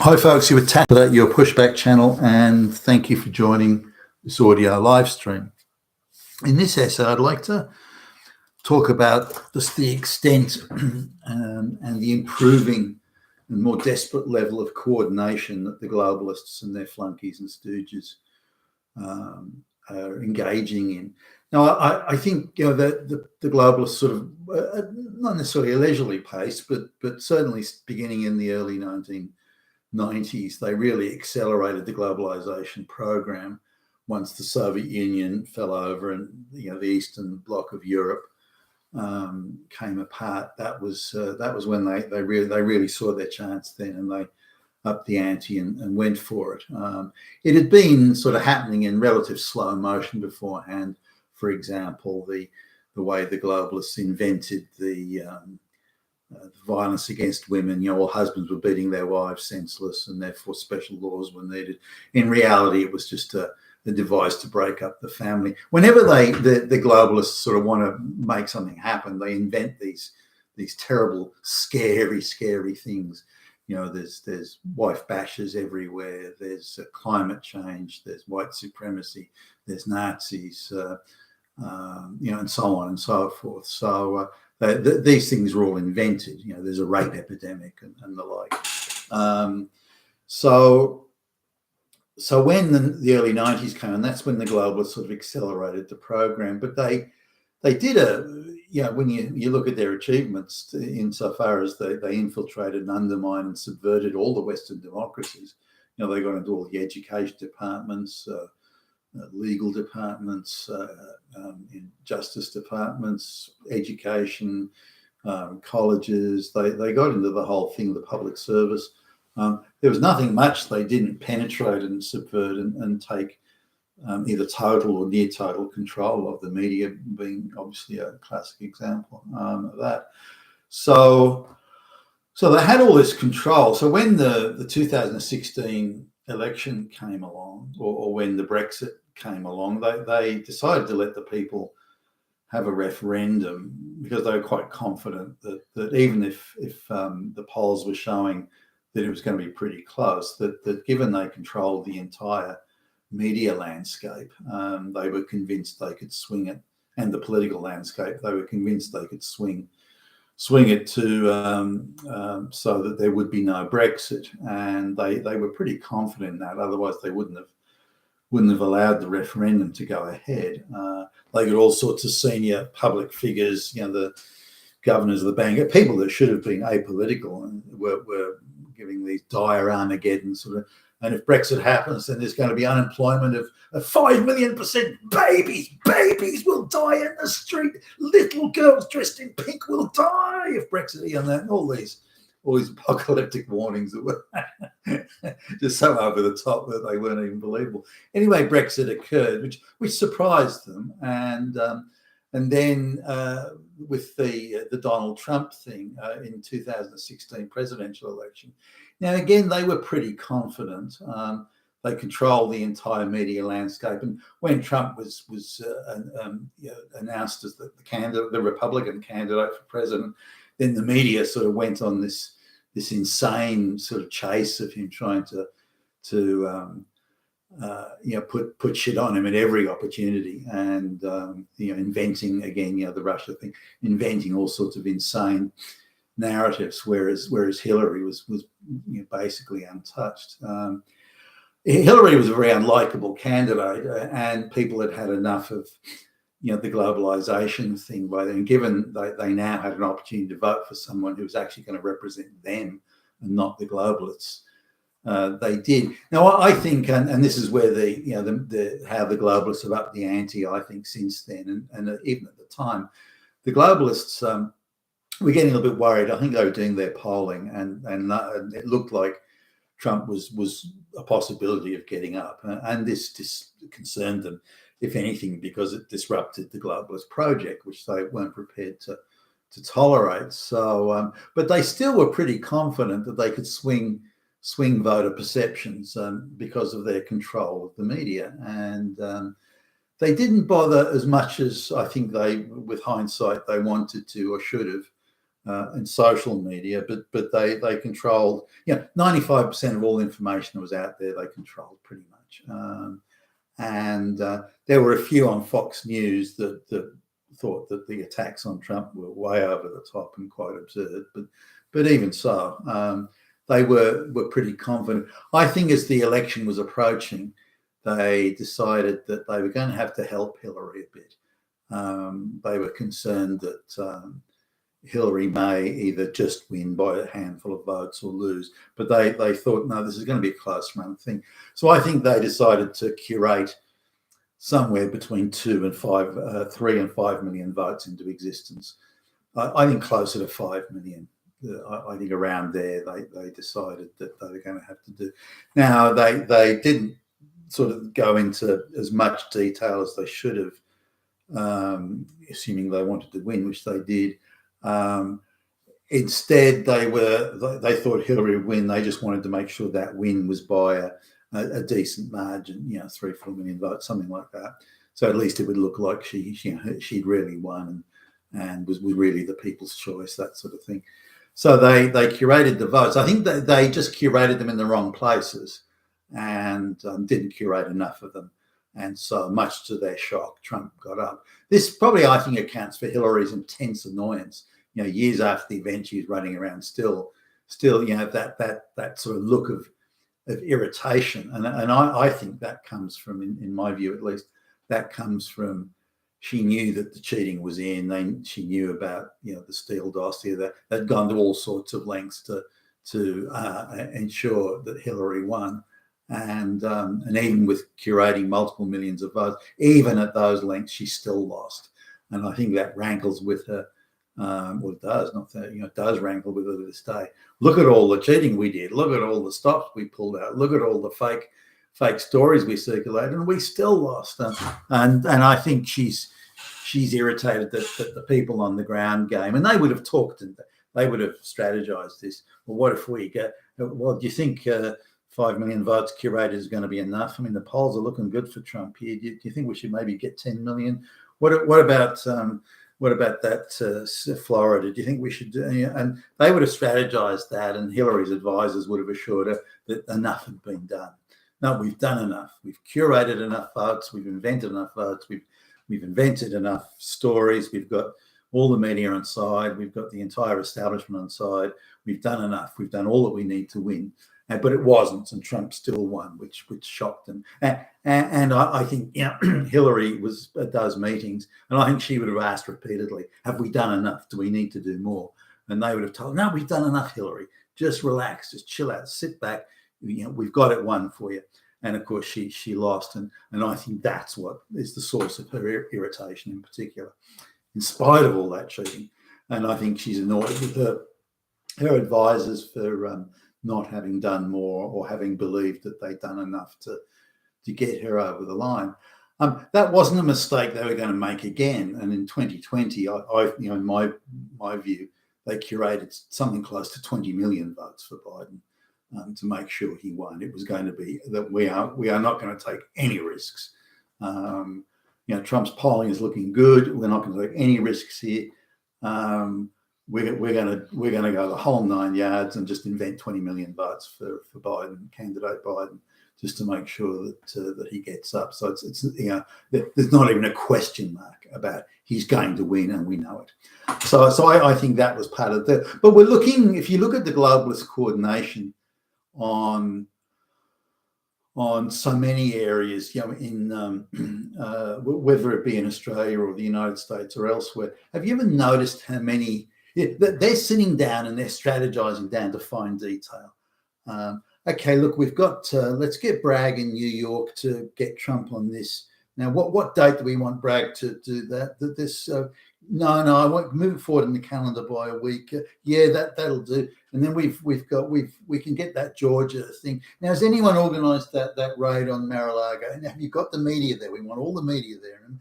Hi folks, you were tapped at your pushback channel, and thank you for joining this audio live stream. In this essay, I'd like to talk about just the extent and the improving and more desperate level of coordination that the globalists and their flunkies and stooges are engaging in. Now, I think that the globalists sort of, not necessarily a leisurely pace, but certainly beginning in the early 1990s, they really accelerated the globalization program once the Soviet Union fell over and the Eastern Bloc of Europe came apart. That was when they really saw their chance then, and they upped the ante and went for it. It had been sort of happening in relative slow motion beforehand. For example, the way the globalists invented the violence against women, all husbands were beating their wives senseless, and therefore special laws were needed. In reality, it was just a device to break up the family. Whenever the globalists sort of want to make something happen, they invent these terrible, scary things. There's wife bashers everywhere. There's climate change. There's white supremacy. There's Nazis, and so on and so forth. So these things are all invented. There's a rape epidemic and the like. So when the early 90s came, and that's when the globalists sort of accelerated the program. But they did when you look at their achievements insofar as they infiltrated and undermined and subverted all the Western democracies. They got into all the education departments, legal departments, justice departments, education, colleges. They got into the whole thing, the public service. There was nothing much they didn't penetrate and subvert and take either total or near total control of, the media being obviously a classic example of that. So they had all this control. So when the 2016 election came along, or when the Brexit came along, they decided to let the people have a referendum, because they were quite confident that even if the polls were showing that it was going to be pretty close, that given they controlled the entire media landscape, they were convinced they could swing it, and the political landscape, they were convinced they could swing it to so that there would be no Brexit, and they were pretty confident in that. Otherwise, they wouldn't have allowed the referendum to go ahead. They got all sorts of senior public figures, the governors of the bank, people that should have been apolitical, and were giving these dire Armageddon sort of. And if Brexit happens, then there's going to be unemployment of 5 million%. Babies will die in the street. Little girls dressed in pink will die if Brexit, and that, all these apocalyptic warnings that were just so over the top that they weren't even believable. Anyway, Brexit occurred, which surprised them, and then with the Donald Trump thing in 2016 presidential election. Now, again, they were pretty confident. They control the entire media landscape. And when Trump was announced as the Republican candidate for president, then the media sort of went on this insane sort of chase of him trying to put shit on him at every opportunity, and inventing again the Russia thing, inventing all sorts of insane narratives, whereas Hillary was basically untouched. Hillary was a very unlikable candidate, and people had had enough of the globalization thing by then. Given they now had an opportunity to vote for someone who was actually going to represent them and not the globalists, they did. Now, I think, and this is where how the globalists have upped the ante, I think, since then, and even at the time, the globalists were getting a little bit worried. I think they were doing their polling, and it looked like Trump was a possibility of getting up, and this concerned them, if anything, because it disrupted the globalist project, which they weren't prepared to tolerate. So, but they still were pretty confident that they could swing voter perceptions because of their control of the media, and they didn't bother as much as I think with hindsight, they wanted to or should have and social media, but they controlled, 95% of all information that was out there, they controlled pretty much. And there were a few on Fox News that thought that the attacks on Trump were way over the top and quite absurd. But even so, they were pretty confident. I think as the election was approaching, they decided that they were going to have to help Hillary a bit. They were concerned that Hillary may either just win by a handful of votes or lose. But they thought, no, this is going to be a close run thing. So I think they decided to curate somewhere between 3 and 5 million votes into existence. I think closer to 5 million. I think around there they decided that they were going to have to do. Now, they didn't sort of go into as much detail as they should have, assuming they wanted to win, which they did. Instead, they thought Hillary would win. They just wanted to make sure that win was by a decent margin, 3-4 million votes, something like that. So at least it would look like she'd really won and was really the people's choice, that sort of thing. So they curated the votes. I think that they just curated them in the wrong places and didn't curate enough of them. And so, much to their shock, Trump got up. This probably, I think, accounts for Hillary's intense annoyance. Years after the event, she's running around still, that sort of look of irritation. And I think that comes from, in my view at least, that comes from she knew that the cheating was in. She knew about the Steele dossier, that they'd gone to all sorts of lengths to ensure that Hillary won. And even with curating multiple millions of votes, even at those lengths, she still lost. And I think that rankles with her. Well, it does, not that, it does rankle with her to this day. Look at all the cheating we did. Look at all the stops we pulled out. Look at all the fake stories we circulated, and we still lost. And I think she's irritated that the people on the ground game, and they would have talked and they would have strategized this. Well, what if we get? Well, do you think 5 million votes curated is going to be enough? I mean, the polls are looking good for Trump here. Do you think we should maybe get 10 million? What about that Florida? Do you think we should do? And they would have strategized that, and Hillary's advisors would have assured her that enough had been done. No, we've done enough. We've curated enough votes. We've invented enough votes. We've invented enough stories. We've got all the media on side. We've got the entire establishment on side. We've done enough. We've done all that we need to win. But it wasn't, and Trump still won, which shocked them. And I think Hillary was at those meetings, and I think she would have asked repeatedly, have we done enough? Do we need to do more? And they would have told, no, we've done enough, Hillary. Just relax, just chill out, sit back. We've got it won for you. And of course, she lost. And I think that's what is the source of her irritation in particular, in spite of all that cheating. And I think she's annoyed with her advisors for not having done more, or having believed that they'd done enough to get her over the line. That wasn't a mistake they were going to make again. And in 2020, in my view, they curated something close to 20 million votes for Biden to make sure he won. It was going to be that we are not going to take any risks. Trump's polling is looking good. We're not going to take any risks here. We're going to go the whole 9 yards and just invent 20 million votes for Biden, candidate Biden, just to make sure that he gets up. So it's there's not even a question mark about he's going to win, and we know it. So I think that was part of that. But we're looking, if you look at the globalist coordination on so many areas, in whether it be in Australia or the United States or elsewhere, have you ever noticed how many? They're sitting down and they're strategizing down to fine detail. Okay, look, we've got, let's get Bragg in New York to get Trump on this. Now, what date do we want Bragg to do that? No, I want to move it forward in the calendar by a week. Yeah, that'll do. And then we can get that Georgia thing. Now, has anyone organised that raid on Mar-a-Lago? And have you got the media there? We want all the media there. And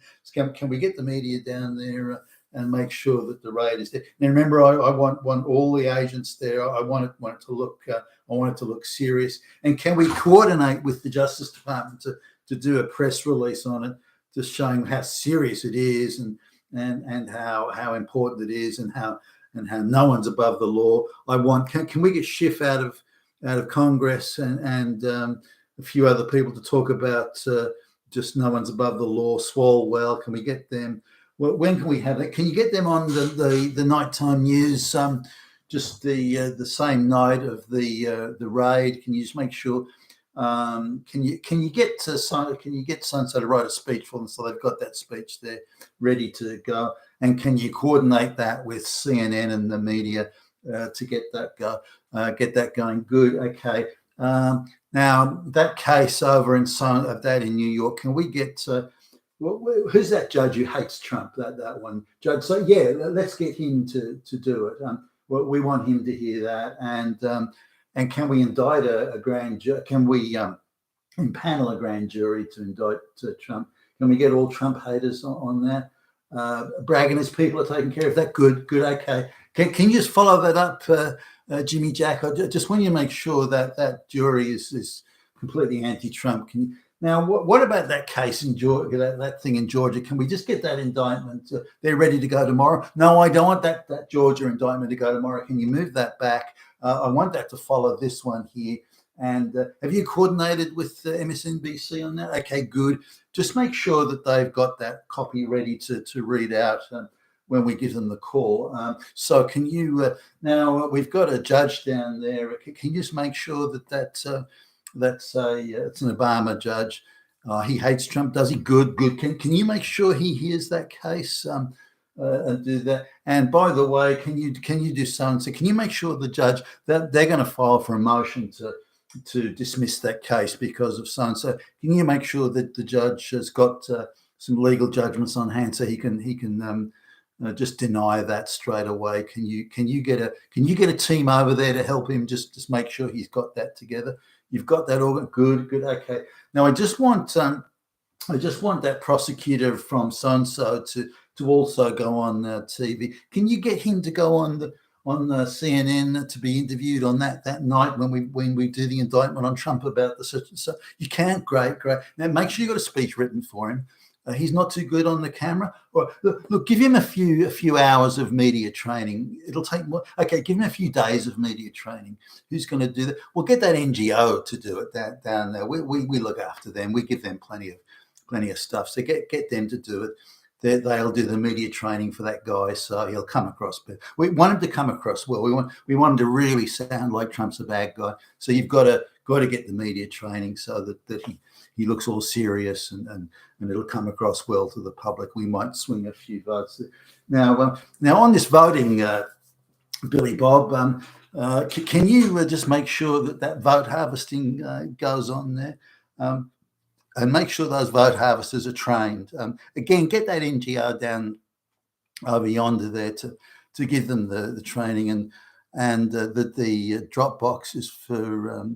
can we get the media down there? And make sure that the raid is there. Now, remember, I want all the agents there. I want it to look serious. And can we coordinate with the Justice Department to do a press release on it, just showing how serious it is and how important it is, and and how no one's above the law. I want, can we get Schiff out of Congress and a few other people to talk about just no one's above the law? Swalwell, can we get them? Well, when can we have that? Can you get them on the nighttime news? Just the same night of the raid? Can you just make sure? Can you get so-and-so to write a speech for them so they've got that speech there ready to go? And can you coordinate that with CNN and the media to get that going? Good. Okay. Now that case over in New York, can we get? Who's that judge who hates Trump? That one judge. So yeah, let's get him to do it. We want him to hear that, and can we indict a grand jury? Can we impanel a grand jury to indict Trump? Can we get all Trump haters on that? Bragg and his people are taking care of that. Good. Okay. Can you just follow that up, Jimmy Jack? I just want you to make sure that jury is completely anti-Trump. Now, what about that case in Georgia, that thing in Georgia? Can we just get that indictment? They're ready to go tomorrow. No, I don't want that Georgia indictment to go tomorrow. Can you move that back? I want that to follow this one here. And have you coordinated with MSNBC on that? Okay, good. Just make sure that they've got that copy ready to read out when we give them the call. So can you, now we've got a judge down there. Can you just make sure that it's an Obama judge. He hates Trump, does he? Good. Can you make sure he hears that case and do that? And by the way, can you do so and so? Can you make sure the judge that they're going to file for a motion to dismiss that case because of so and so? Can you make sure that the judge has got some legal judgments on hand so he can just deny that straight away? Can you get a team over there to help him just make sure he's got that together? You've got that all good. Okay. Now I just want that prosecutor from so-and-so to also go on TV. Can you get him to go on the CNN to be interviewed on that night when we do the indictment on Trump about the such and so? You can't. Great. Now make sure you got a speech written for him. He's not too good on the camera. Or look, give him a few hours of media training. It'll take more. Okay, give him a few days of media training. Who's going to do that? We'll get that NGO to do it down there. We look after them. We give them plenty of stuff. So get them to do it. They'll do the media training for that guy, so he'll come across better. We want him to come across well. We want him to really sound like Trump's a bad guy. So you've got to get the media training so that he looks all serious and it'll come across well to the public. We might swing a few votes. Now on this voting, Billy Bob, can you just make sure that vote harvesting goes on there? And make sure those vote harvesters are trained. Again, get that NGO down over yonder there to give them the training and the drop boxes for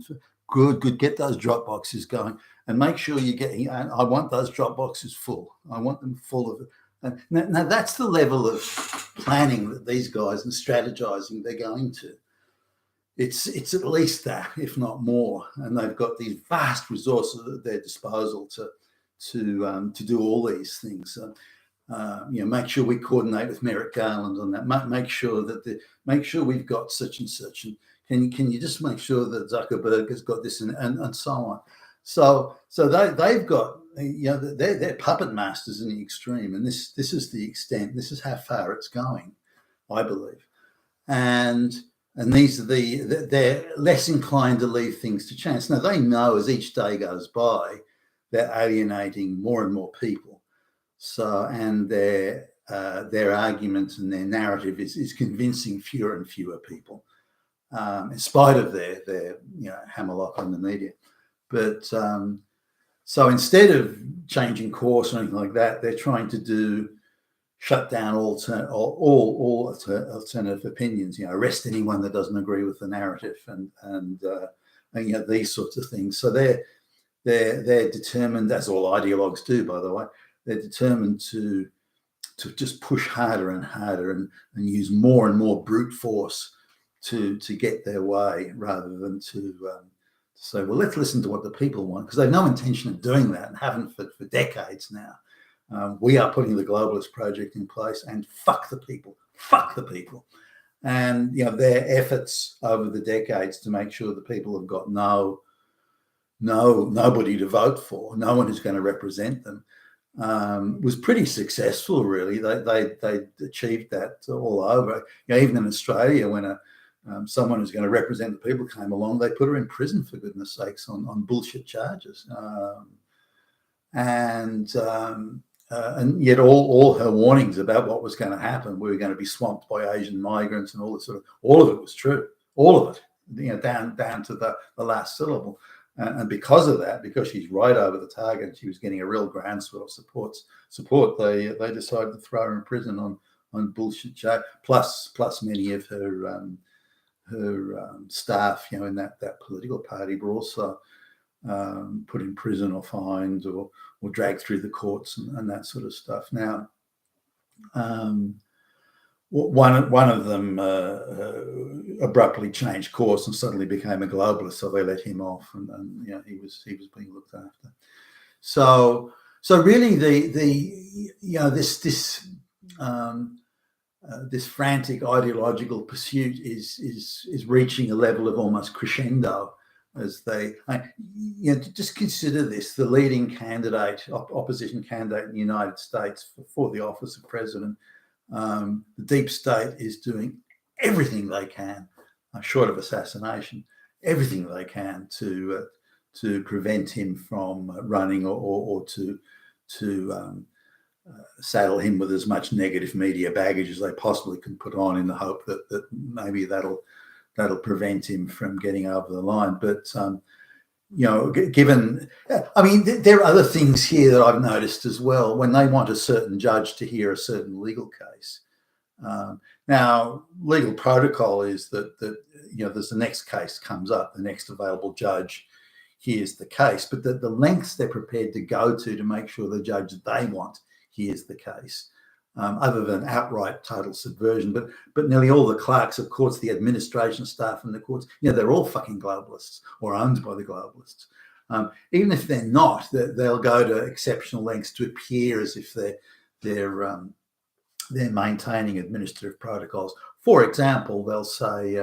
good. Get those drop boxes going and make sure you're getting. I want those drop boxes full. I want them full of it. Now that's the level of planning that these guys and strategizing they're going to. It's at least that, if not more, and they've got these vast resources at their disposal to do all these things. Make sure we coordinate with Merrick Garland on that. Make sure we've got such and such, and can you just make sure that Zuckerberg has got this and so on. So they've got they're puppet masters in the extreme, and this is the extent. This is how far it's going, I believe, and these are they're less inclined to leave things to chance. Now they know as each day goes by, they're alienating more and more people. So and their argument and their narrative is convincing fewer and fewer people, in spite of their hammerlock on the media. But so instead of changing course or anything like that, they're trying to shut down all alternative opinions. Arrest anyone that doesn't agree with the narrative, and these sorts of things. So they're determined, as all ideologues do, by the way. They're determined to just push harder and harder and use more and more brute force to get their way, rather than to say, well, let's listen to what the people want, because they've no intention of doing that and haven't for decades now. We are putting the globalist project in place, and fuck the people. and their efforts over the decades to make sure that people have got nobody to vote for, no one who's going to represent them, was pretty successful. Really, they achieved that all over. Even in Australia, when someone who's going to represent the people came along, they put her in prison, for goodness sakes, on bullshit charges. And yet all her warnings about what was going to happen, we were going to be swamped by Asian migrants and all this all of it was true. All of it, down to the last syllable. And because of that, because she's right over the target, and she was getting a real groundswell of support, they decided to throw her in prison on bullshit charge. Plus many of her staff, in that political party, were also put in prison or fined or dragged through the courts and that sort of stuff. Now, one of them abruptly changed course and suddenly became a globalist, so they let him off, and he was being looked after. So really, this frantic ideological pursuit is reaching a level of almost crescendo. As they, just consider this: the leading candidate, opposition candidate in the United States for the office of president. The deep state is doing everything they can, short of assassination, everything they can to prevent him from running or to saddle him with as much negative media baggage as they possibly can put on, in the hope that maybe that'll prevent him from getting over the line. But given, there are other things here that I've noticed as well. When they want a certain judge to hear a certain legal case, now legal protocol is that there's the next case comes up, the next available judge hears the case, but the lengths they're prepared to go to make sure the judge they want hears the case, other than outright total subversion. But nearly all the clerks of courts, the administration staff in the courts, they're all fucking globalists or owned by the globalists. Even if they're not, they'll go to exceptional lengths to appear as if they're maintaining administrative protocols. For example, they'll say,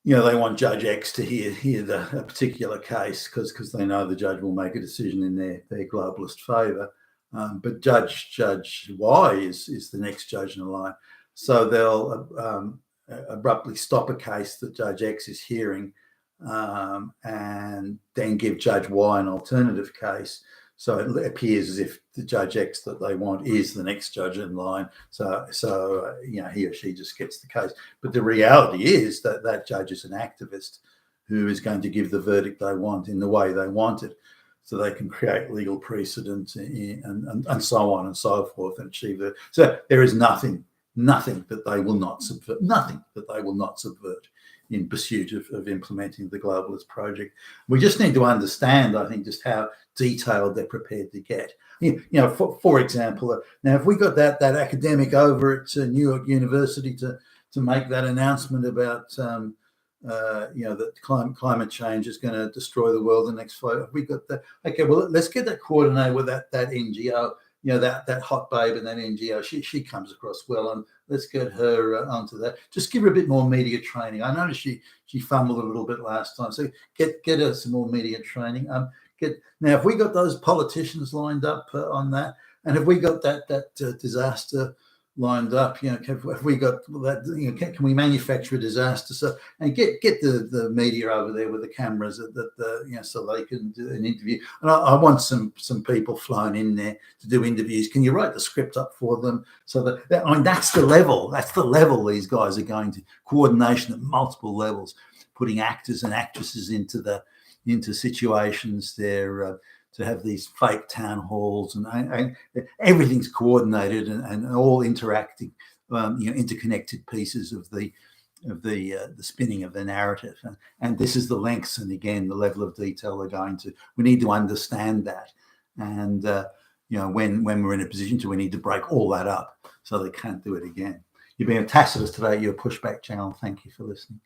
they want Judge X to hear a particular case because they know the judge will make a decision in their globalist favour. But Judge Y is the next judge in the line. So they'll abruptly stop a case that Judge X is hearing, and then give Judge Y an alternative case. So it appears as if the Judge X that they want is the next judge in line. So he or she just gets the case. But the reality is that judge is an activist who is going to give the verdict they want in the way they want it, so they can create legal precedent and so on and so forth and achieve it. So there is nothing that they will not subvert, in pursuit of implementing the globalist project. We just need to understand, I think, just how detailed they're prepared to get. For example, now if we got that academic over at New York University to make that announcement about that climate change is going to destroy the world in the next 5 years. We got that. Okay, well, let's get that coordinated with that NGO. That hot babe in that NGO. She comes across well, and let's get her onto that. Just give her a bit more media training. I noticed she fumbled a little bit last time, so get her some more media training. Now, if we got those politicians lined up on that, and if we got that disaster lined up, have we got that? Can we manufacture a disaster? So and get the media over there with the cameras so they can do an interview. And I want some people flown in there to do interviews. Can you write the script up for them? So that's the level. That's the level these guys are going to. Coordination at multiple levels, putting actors and actresses into situations there. To have these fake town halls and everything's coordinated and all interacting, interconnected pieces of the spinning of the narrative. And this is the lengths and again the level of detail they're going to. We need to understand that, and when we're in a position to, we need to break all that up so they can't do it again. You've been a Tacitus today. You're a Pushback channel. Thank you for listening.